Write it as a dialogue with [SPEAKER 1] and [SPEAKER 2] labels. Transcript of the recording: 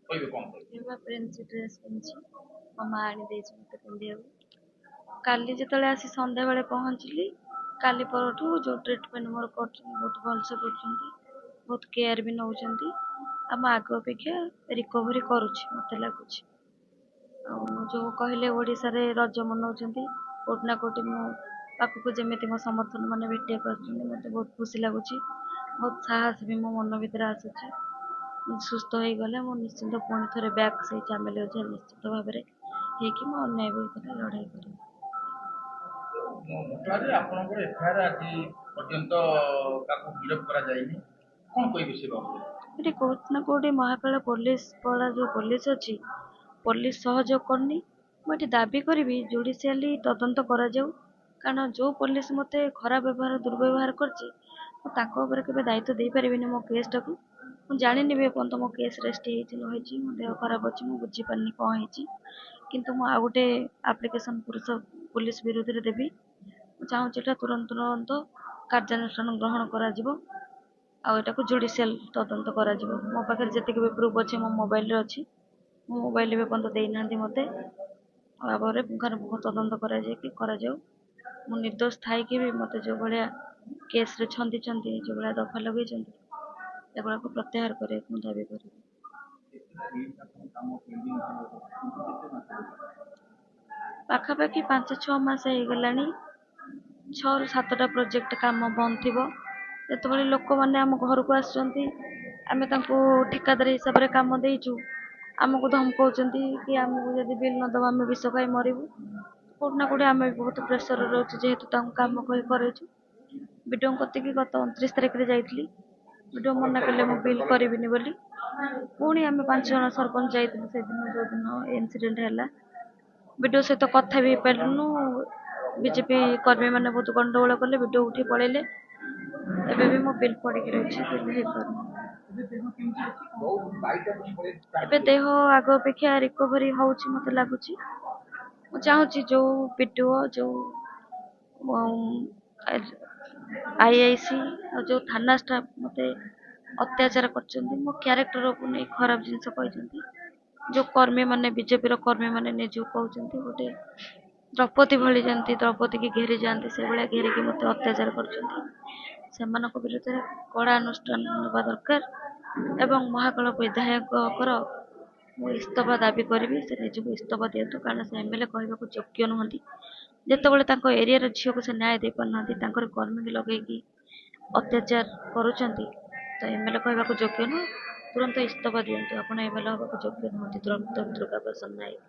[SPEAKER 1] କହିବେ କଣ କହିବେ?
[SPEAKER 2] ମୁଁ ପ୍ରିନ୍ସ ଡ୍ରେସ୍ ପିନ୍ଧିଛି। ମୋ ମା ଆଣି ଦେଇଛି ମୋତେ ପିନ୍ଧିବାକୁ। କାଲି ଯେତେବେଳେ ଆସି ସନ୍ଧ୍ୟାବେଳେ ପହଞ୍ଚିଲି, କାଲି ପରଠୁ ଯେଉଁ ଟ୍ରିଟମେଣ୍ଟ ମୋର କରୁଛନ୍ତି ବହୁତ ଭଲସେ କରୁଛନ୍ତି, ବହୁତ କେୟାର ବି ନେଉଛନ୍ତି। ଆମ ଆଗ ଅପେକ୍ଷା ରିକଭରି କରୁଛି ମୋତେ ଲାଗୁଛି। ଆଉ ଯେଉଁ କହିଲେ ଓଡ଼ିଶାରେ ରଜ ମନାଉଛନ୍ତି, କୋଉଠି ନା କୋଉଠି ମୋ ପାଖକୁ ଯେମିତି ମୋ ସମର୍ଥନ ମାନେ ଭେଟିବାକୁ ଆସୁଛନ୍ତି, ମୋତେ ବହୁତ ଖୁସି ଲାଗୁଛି। ବହୁତ ସାହସ ବି ମୋ ମନ ଭିତରେ ଆସୁଛି। ମୁଁ ସୁସ୍ଥ ହେଇଗଲେ ମୁଁ ନିଶ୍ଚିନ୍ତ ପୁଣି ଥରେ ବ୍ୟାକ୍ ସେଇ ଚାମିଲି ଅଛି ନିଶ୍ଚିତ ଭାବରେ ହେଇକି ମୁଁ ଅନ୍ୟାୟ ବିରୁଦ୍ଧରେ ଲଢ଼େଇ କରିବି।
[SPEAKER 1] ଘଟଣାରେ ଆପଣଙ୍କର ଏଫଆଇଆର ଆଜି ପର୍ଯ୍ୟନ୍ତ କାହାକୁ ଗିରଫ କରାଯାଇନି, କଣ କହିବେ ସେ ବାବଦରେ?
[SPEAKER 2] ଏଠି କୋଉଠି ନା କୋଉଠି ମହାକାଳ ପୋଲିସ ପଳା ଯେଉଁ ପୋଲିସ ଅଛି, ପୋଲିସ ସହଯୋଗ କରୁନି। ମୁଁ ଏଠି ଦାବି କରିବି ଜୁଡ଼ିସିଆଲି ତଦନ୍ତ କରାଯାଉ। କାରଣ ଯେଉଁ ପୋଲିସ ମୋତେ ଖରାପ ବ୍ୟବହାର ଦୁର୍ବ୍ୟବହାର କରିଛି, ମୁଁ ତାଙ୍କ ଉପରେ କେବେ ଦାୟିତ୍ୱ ଦେଇପାରିବିନି ମୋ କେସ୍ଟାକୁ। ମୁଁ ଜାଣିନି ବି ଏପର୍ଯ୍ୟନ୍ତ ମୋ କେସ୍ ରେଷ୍ଟ ହେଇଛି ନ ହେଇଛି, ମୋ ଦେହ ଖରାପ ଅଛି, ମୁଁ ବୁଝିପାରିନି କ'ଣ ହେଇଛି। କିନ୍ତୁ ମୁଁ ଆଉ ଗୋଟେ ଆପ୍ଲିକେସନ୍ ପୁରୁଷ ପୋଲିସ ବିରୁଦ୍ଧରେ ଦେବି। ମୁଁ ଚାହୁଁଛି ଏଟା ତୁରନ୍ତ କାର୍ଯ୍ୟାନୁଷ୍ଠାନ ଗ୍ରହଣ କରାଯିବ। ଆଉ ଏଟାକୁ ଜୁଡ଼ିସିଆଲ ତଦନ୍ତ କରାଯିବ। ମୋ ପାଖରେ ଯେତିକି ବି ପ୍ରୁଫ୍ ଅଛି ମୋ ମୋବାଇଲରେ ଅଛି। ମୋ ମୋବାଇଲ ବି ଏପର୍ଯ୍ୟନ୍ତ ଦେଇନାହାନ୍ତି ମୋତେ। ଭାବରେ ପୁଙ୍ଖାନୁପୁଙ୍ଖ ତଦନ୍ତ କରାଯାଉ। ମୁଁ ନିର୍ଦ୍ଦୋଷ ଥାଇକି ବି ମୋତେ ଯେଉଁ ଭଳିଆ କେସ୍ରେ ଛନ୍ଦିଛନ୍ତି, ଯେଉଁ ଭଳିଆ ଦଫା ଲଗେଇଛନ୍ତି, ଏଗୁଡ଼ାକୁ ପ୍ରତ୍ୟାହାର କରିବାକୁ ମୁଁ ଦାବି କରିବି। ପାଖାପାଖି 5-6 ମାସ ହେଇଗଲାଣି। 6ରୁ 7ଟା ପ୍ରୋଜେକ୍ଟ କାମ ବନ୍ଦ ଥିବ। ଯେତେବେଳେ ଲୋକମାନେ ଆମ ଘରକୁ ଆସୁଛନ୍ତି, ଆମେ ତାଙ୍କୁ ଠିକାଦାର ହିସାବରେ କାମ ଦେଇଛୁ, ଆମକୁ ଧମକଉଛନ୍ତି କି ଆମକୁ ଯଦି ବିଲ୍ ନ ଦେବ ଆମେ ବିଷ ଖାଇ ମରିବୁ। କୋଉଠି ନା କୋଉଠି ଆମେ ବହୁତ ପ୍ରେସରରେ ରହୁଛୁ, ଯେହେତୁ ତାଙ୍କୁ କାମ କହି କରେଇଛୁ। ବିଡ଼ିଓଙ୍କ କତିକି ଗତ 29 ତାରିଖରେ ଯାଇଥିଲି। ବିଡ଼ିଓ ମନା କଲେ ମୁଁ ବିଲ୍ କରିବିନି ବୋଲି। ପୁଣି ଆମେ 5 ଜଣ ସରପଞ୍ଚ ଯାଇଥିଲୁ ସେଦିନ ଯେଉଁଦିନ ଇନସିଡେଣ୍ଟ ହେଲା। ବିଡ଼ିଓ ସହିତ କଥା ବି ହେଇପାରିଲୁନୁ। ବିଜେପି କର୍ମୀମାନେ ବହୁତ ଗଣ୍ଡଗୋଳ କଲେ, ବିଡ଼ିଓ ଉଠି ପଳେଇଲେ। ଏବେ ବି ମୋ ବିଲ୍ ପଡ଼ିକି ରହିଛି, ବିଲ୍ ହେଇପାରୁନି। ଏବେ ଦେହ ଆଗ ଅପେକ୍ଷା ରିକଭରି ହେଉଛି ମୋତେ ଲାଗୁଛି। ମୁଁ ଚାହୁଁଛି ଯେଉଁ ବିଡ଼ିଓ, ଯେଉଁ ଆଇଆଇସି ଆଉ ଯେଉଁ ଥାନା ଷ୍ଟାଫ୍ ମୋତେ ଅତ୍ୟାଚାର କରିଛନ୍ତି, ମୋ କ୍ୟାରେକ୍ଟରକୁ ନେଇ ଖରାପ ଜିନିଷ କହିଛନ୍ତି, ଯେଉଁ କର୍ମୀମାନେ ବିଜେପିର କର୍ମୀମାନେ ନିଜକୁ କହୁଛନ୍ତି ଗୋଟେ ଦ୍ରୌପଦୀ ଭଳି, ଯେମିତି ଦ୍ରୌପଦୀକି ଘେରି ଯାଆନ୍ତି ସେଇଭଳିଆ ଘେରିକି ମୋତେ ଅତ୍ୟାଚାର କରୁଛନ୍ତି, ସେମାନଙ୍କ ବିରୁଦ୍ଧରେ କଡ଼ା ଅନୁଷ୍ଠାନ ନେବା ଦରକାର। ଏବଂ ମହାକାଳ ବିଧାୟକଙ୍କର ମୁଁ ଇସ୍ତଫା ଦାବି କରିବି। ସେ ନିଜକୁ ଇସ୍ତଫା ଦିଅନ୍ତୁ, କାରଣ ସେ ଏମଏଲଏ କହିବାକୁ ଯୋଗ୍ୟ ନୁହନ୍ତି। ଯେତେବେଳେ ତାଙ୍କ ଏରିଆର ଝିଅକୁ ସେ ନ୍ୟାୟ ଦେଇପାରୁନାହାନ୍ତି, ତାଙ୍କର କର୍ମୀକି ଲଗେଇକି ଅତ୍ୟାଚାର କରୁଛନ୍ତି, ତ ଏମଏଲଏ କହିବାକୁ ଯୋଗ୍ୟ ନୁହଁ। ତୁରନ୍ତ ଇସ୍ତଫା ଦିଅନ୍ତୁ। ଆପଣ ଏମଏଲଏ ହେବାକୁ ଯୋଗ୍ୟ ନୁହନ୍ତି, ଦୁର୍ଗା ପ୍ରସାଦ ନାୟକ।